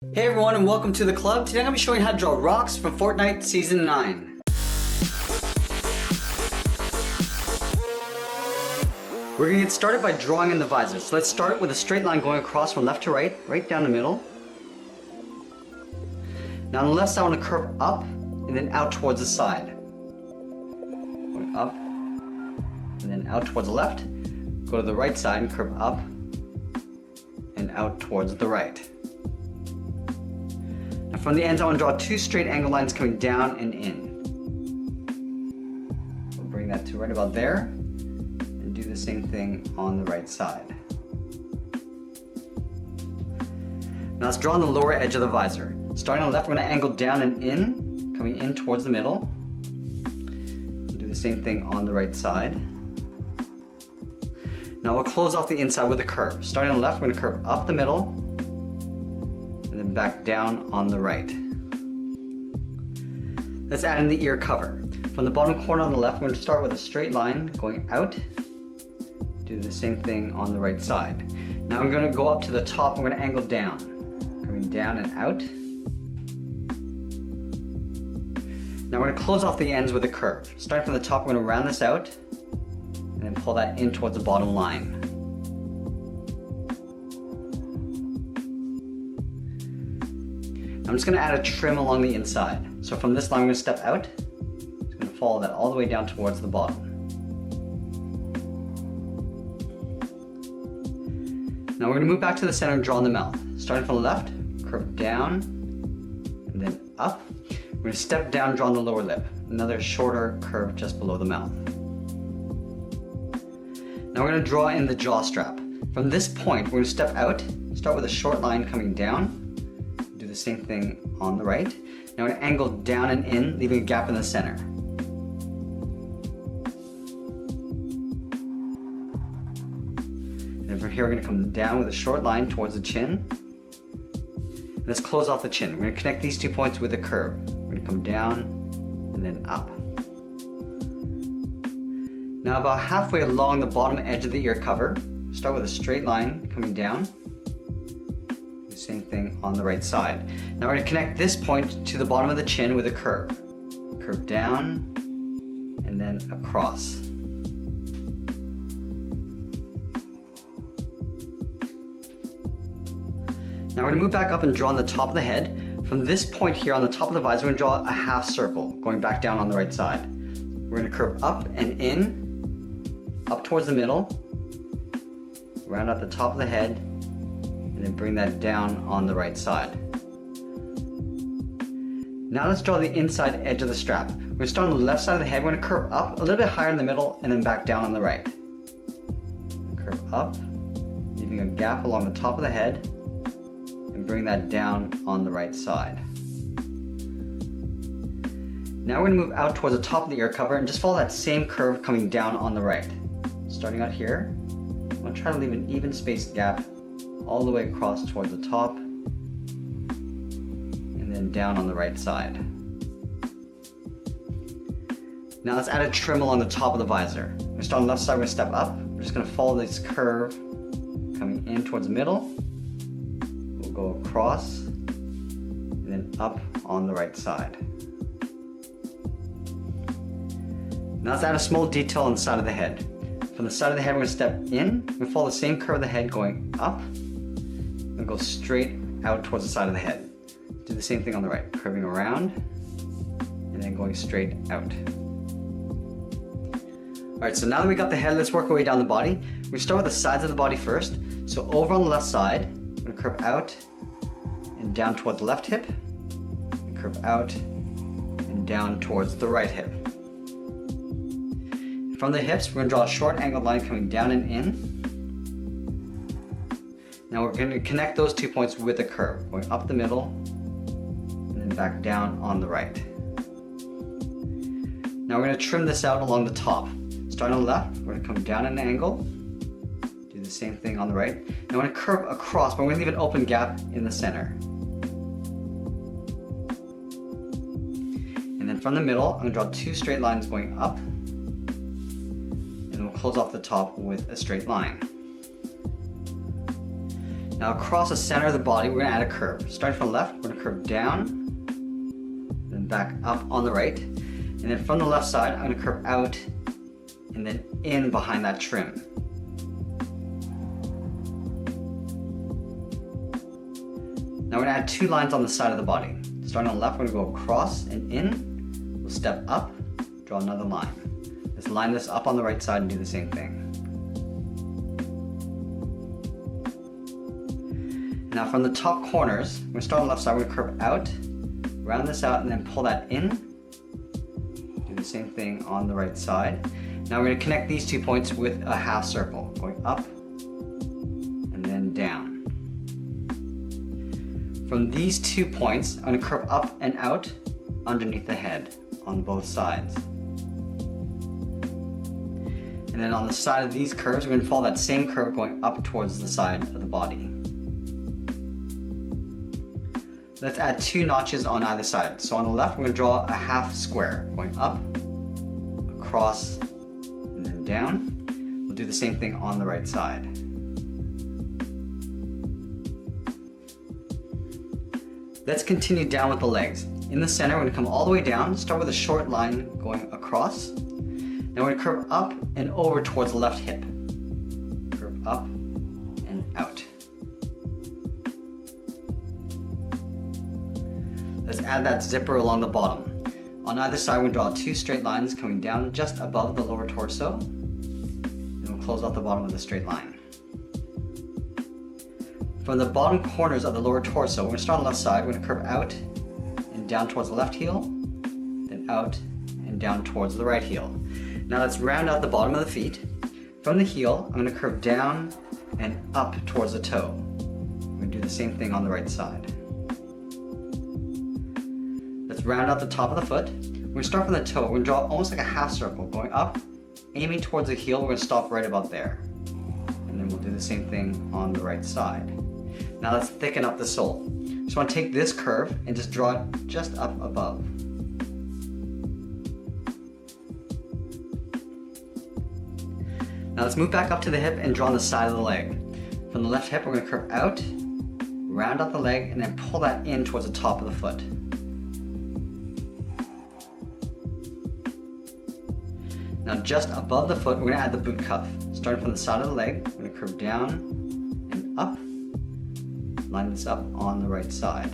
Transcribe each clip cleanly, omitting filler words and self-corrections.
Hey everyone and welcome to the club. Today I'm going to be showing you how to draw Rox from Fortnite Season 9. We're going to get started by drawing in the visor. So let's start with a straight line going across from left to right, right down the middle. Now on the left side I want to curve up and then out towards the side. Going up and then out towards the left. Go to the right side and curve up and out towards the right. Now from the ends I want to draw two straight angle lines coming down and in. We'll bring that to right about there and do the same thing on the right side. Now let's draw on the lower edge of the visor. Starting on the left we're going to angle down and in, coming in towards the middle. We'll do the same thing on the right side. Now we'll close off the inside with a curve. Starting on the left we're going to curve up the middle and then back down on the right. Let's add in the ear cover. From the bottom corner on the left, we're going to start with a straight line going out. Do the same thing on the right side. Now we're going to go up to the top, we're going to angle down. Coming down and out. Now we're going to close off the ends with a curve. Starting from the top, we're going to round this out and then pull that in towards the bottom line. I'm just going to add a trim along the inside. So from this line, I'm going to step out. I'm just going to follow that all the way down towards the bottom. Now we're going to move back to the center and draw in the mouth. Starting from the left, curve down, and then up. We're going to step down, draw on the lower lip. Another shorter curve just below the mouth. Now we're going to draw in the jaw strap. From this point, we're going to step out, start with a short line coming down. Do the same thing on the right. Now we're going to angle down and in, leaving a gap in the center. And then from here we're going to come down with a short line towards the chin. And let's close off the chin. We're going to connect these 2 points with a curve. We're going to come down and then up. Now about halfway along the bottom edge of the ear cover, start with a straight line coming down. Same thing on the right side. Now we're going to connect this point to the bottom of the chin with a curve. Curve down and then across. Now we're going to move back up and draw on the top of the head. From this point here on the top of the visor, we're going to draw a half circle going back down on the right side. We're going to curve up and in, up towards the middle, round out the top of the head, and then bring that down on the right side. Now let's draw the inside edge of the strap. We're going to start on the left side of the head. We're going to curve up a little bit higher in the middle and then back down on the right. Curve up, leaving a gap along the top of the head and bring that down on the right side. Now we're going to move out towards the top of the ear cover and just follow that same curve coming down on the right. Starting out here, I'm going to try to leave an even spaced gap all the way across towards the top and then down on the right side. Now let's add a trim along the top of the visor. We're going to start on the left side, we're going to step up. We're just going to follow this curve coming in towards the middle. We'll go across and then up on the right side. Now let's add a small detail on the side of the head. From the side of the head, we're going to step in. We're going to follow the same curve of the head going up and go straight out towards the side of the head. Do the same thing on the right, curving around and then going straight out. Alright, so now that we got the head, let's work our way down the body. We start with the sides of the body first. So over on the left side, we're going to curve out and down toward the left hip, and curve out and down towards the right hip. From the hips, we're going to draw a short angled line coming down and in. Now we're going to connect those 2 points with a curve, going up the middle and then back down on the right. Now we're going to trim this out along the top. Starting on the left, we're going to come down at an angle, do the same thing on the right. Now we're going to curve across, but we're going to leave an open gap in the center. And then from the middle, I'm going to draw two straight lines going up. And we'll close off the top with a straight line. Now across the center of the body, we're gonna add a curve. Starting from the left, we're gonna curve down, then back up on the right. And then from the left side, I'm gonna curve out and then in behind that trim. Now we're gonna add 2 lines on the side of the body. Starting on the left, we're gonna go across and in. We'll step up, draw another line. Let's line this up on the right side and do the same thing. Now from the top corners, we're gonna start on the left side, we're gonna curve out, round this out, and then pull that in. Do the same thing on the right side. Now we're gonna connect these 2 points with a half circle, going up and then down. From these 2 points, I'm gonna curve up and out underneath the head on both sides. And then on the side of these curves, we're gonna follow that same curve going up towards the side of the body. Let's add 2 notches on either side. So on the left, we're gonna draw a half square, going up, across, and then down. We'll do the same thing on the right side. Let's continue down with the legs. In the center, we're gonna come all the way down, start with a short line going across. Now we're gonna curve up and over towards the left hip. Curve up and out. Let's add that zipper along the bottom. On either side, we're gonna draw 2 straight lines coming down just above the lower torso. And we'll close off the bottom with a straight line. From the bottom corners of the lower torso, we're gonna start on the left side, we're gonna curve out and down towards the left heel, then out and down towards the right heel. Now let's round out the bottom of the feet. From the heel, I'm gonna curve down and up towards the toe. We're gonna do the same thing on the right side. Let's round out the top of the foot. We're gonna start from the toe. We're gonna draw almost like a half circle, going up, aiming towards the heel. We're gonna stop right about there. And then we'll do the same thing on the right side. Now let's thicken up the sole. Just want to take this curve and just draw it just up above. Now let's move back up to the hip and draw on the side of the leg. From the left hip, we're going to curve out, round out the leg, and then pull that in towards the top of the foot. Now just above the foot, we're going to add the boot cuff. Starting from the side of the leg, we're going to curve down and up. Line this up on the right side.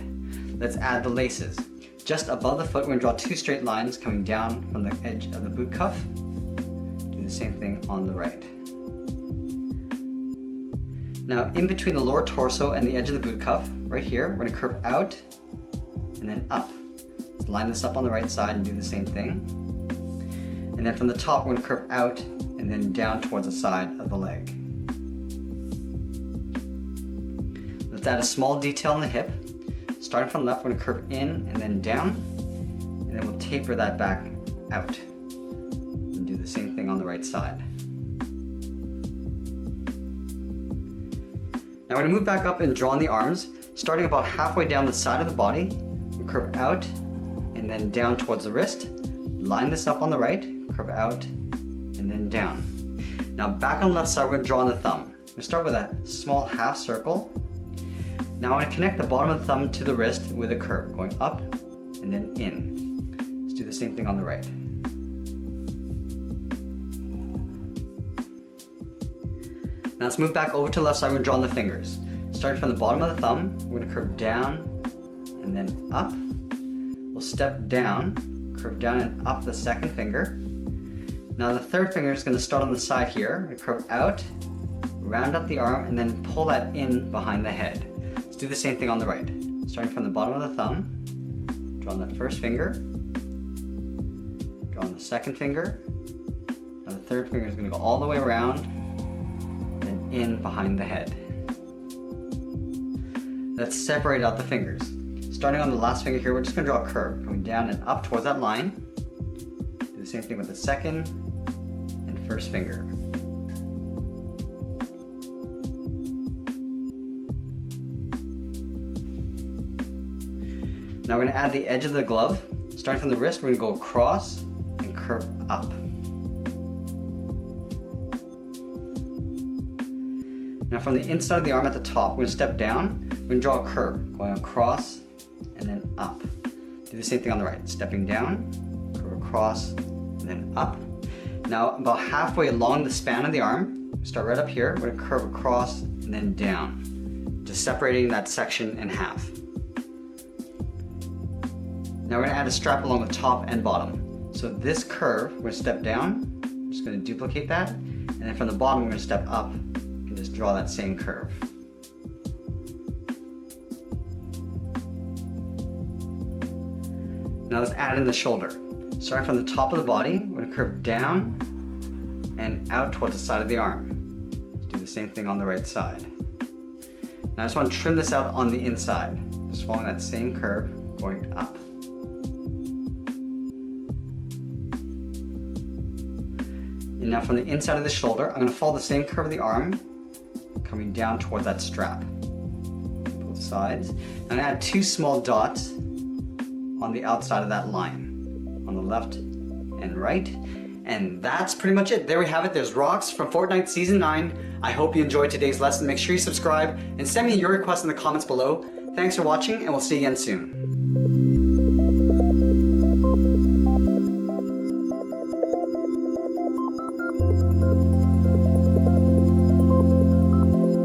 Let's add the laces. Just above the foot, we're going to draw 2 straight lines coming down from the edge of the boot cuff. Do the same thing on the right. Now in between the lower torso and the edge of the boot cuff, right here, we're going to curve out and then up. Let's line this up on the right side and do the same thing. And then from the top, we're going to curve out and then down towards the side of the leg. Let's add a small detail on the hip. Starting from the left, we're going to curve in and then down, and then we'll taper that back out. And do the same thing on the right side. Now we're going to move back up and draw on the arms. Starting about halfway down the side of the body, we curve out and then down towards the wrist. Line this up on the right, curve out and then down. Now back on the left side, we're going to draw on the thumb. We start with a small half circle. Now I'm going to connect the bottom of the thumb to the wrist with a curve, going up and then in. Let's do the same thing on the right. Now let's move back over to the left side, we're going to draw on the fingers. Starting from the bottom of the thumb, we're going to curve down and then up. We'll step down, curve down and up the second finger. Now the third finger is going to start on the side here. We're going to curve out, round up the arm, and then pull that in behind the head. Let's do the same thing on the right. Starting from the bottom of the thumb, draw on that first finger, draw on the second finger. Now the third finger is going to go all the way around and in behind the head. Let's separate out the fingers. Starting on the last finger here, we're just going to draw a curve, going down and up towards that line. Do the same thing with the second and first finger. Now we're going to add the edge of the glove. Starting from the wrist, we're going to go across and curve up. Now Now from the inside of the arm at the top, we're going to step down. We're going to draw a curve going across and then up. Do the same thing on the right. Stepping down, curve across, and then up. Now about halfway along the span of the arm, start right up here. We're going to curve across and then down, just separating that section in half. Now we're going to add a strap along the top and bottom. So this curve, we're going to step down. I'm just going to duplicate that. And then from the bottom, we're going to step up and just draw that same curve. Now let's add in the shoulder. Starting from the top of the body, we're going to curve down and out towards the side of the arm. Let's do the same thing on the right side. Now I just want to trim this out on the inside, just following that same curve going up. And now from the inside of the shoulder, I'm going to follow the same curve of the arm, coming down toward that strap. Both sides. I'm going to add 2 small dots on the outside of that line, on the left and right. And that's pretty much it. There we have it. There's Rox from Fortnite Season 9. I hope you enjoyed today's lesson. Make sure you subscribe and send me your requests in the comments below. Thanks for watching, and we'll see you again soon.